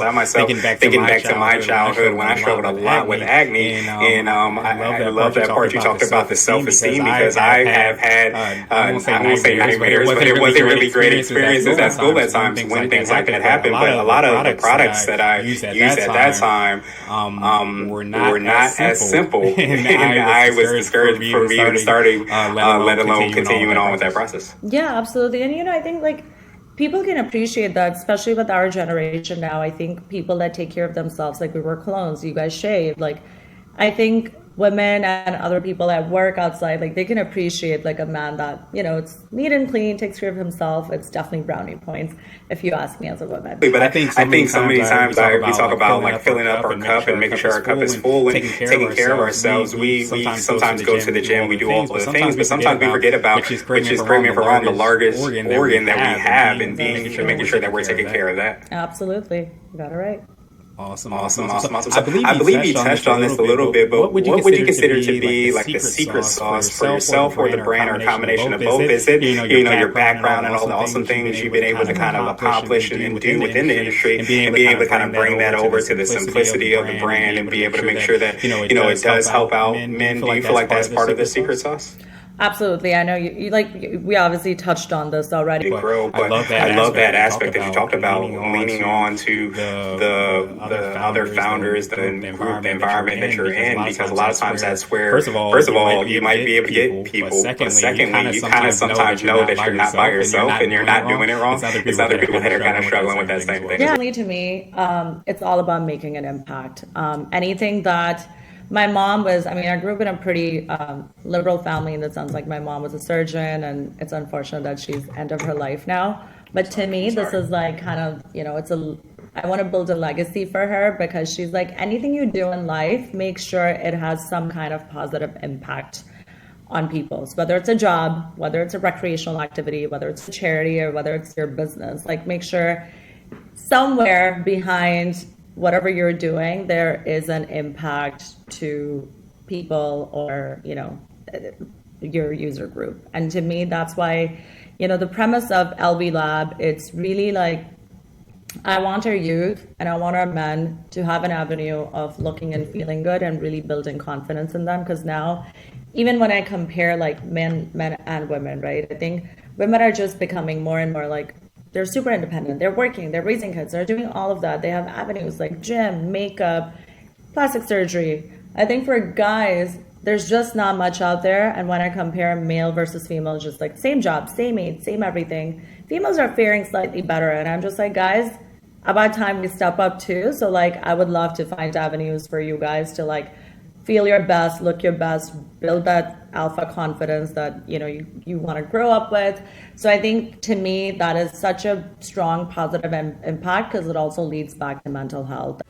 I myself, thinking back to my childhood when I struggled a lot with acne, and I love that part you talked about the self-esteem, because I have had, I won't say nightmares, but it wasn't really great experiences at school at times when things like that happen. But a lot of the products that I used at that time were not as simple, and I was discouraged from even starting, let alone continuing on with that process. Yeah, absolutely. And I think like people can appreciate that, especially with our generation now. I think people that take care of themselves, like we wear cologne, you guys shave. Like, I think women and other people at work outside, like they can appreciate like a man that, it's neat and clean, takes care of himself. It's definitely brownie points, if you ask me as a woman. But I think so many times we talk about like filling up our cup and making sure our cup is full and taking care of ourselves. We sometimes go to the gym, we do all of the things, but sometimes we forget about, which is correct me if I'm wrong, the largest organ that we have, and making sure that we're taking care of that. Absolutely. You got it right. Awesome. So I believe you touched on this a little bit, but what would you consider to be like the secret sauce for yourself or the brand, or a combination of both? Is it, your background and all the awesome things you've been able to kind of accomplish and do within the industry, and being able to kind of bring that over to the simplicity of the brand and be able to make sure that, it does help out men? Do you feel like that's part of the secret sauce? Absolutely. I know you like, we obviously touched on this already. But I love that aspect that you talked about, leaning on to the other founders, the environment that you're in, because a lot of times that's where, first of all, you might be able to get people, but secondly, you kind of sometimes know that you're not by yourself and you're not doing it wrong. It's other people that are kind of struggling with that same thing. Yeah, to me, it's all about making an impact. Anything that my mom was, I grew up in a pretty liberal family in the sense like my mom was a surgeon, and it's unfortunate that she's end of her life now. But to me, this is like kind of, I want to build a legacy for her, because she's like, anything you do in life, make sure it has some kind of positive impact on people. So whether it's a job, whether it's a recreational activity, whether it's a charity, or whether it's your business, like make sure somewhere behind whatever you're doing, there is an impact to people or, your user group. And to me, that's why, the premise of LB Lab, it's really like, I want our youth and I want our men to have an avenue of looking and feeling good and really building confidence in them. Because now, even when I compare like men and women, right, I think women are just becoming more and more like, they're super independent. They're working, they're raising kids, they're doing all of that. They have avenues like gym, makeup, plastic surgery. I think for guys, there's just not much out there. And when I compare male versus female, just like same job, same age, same everything, females are faring slightly better. And I'm just like, guys, about time we step up too. So like, I would love to find avenues for you guys to like feel your best, look your best, build that alpha confidence that you want to grow up with. So I think to me that is such a strong positive impact, because it also leads back to mental health.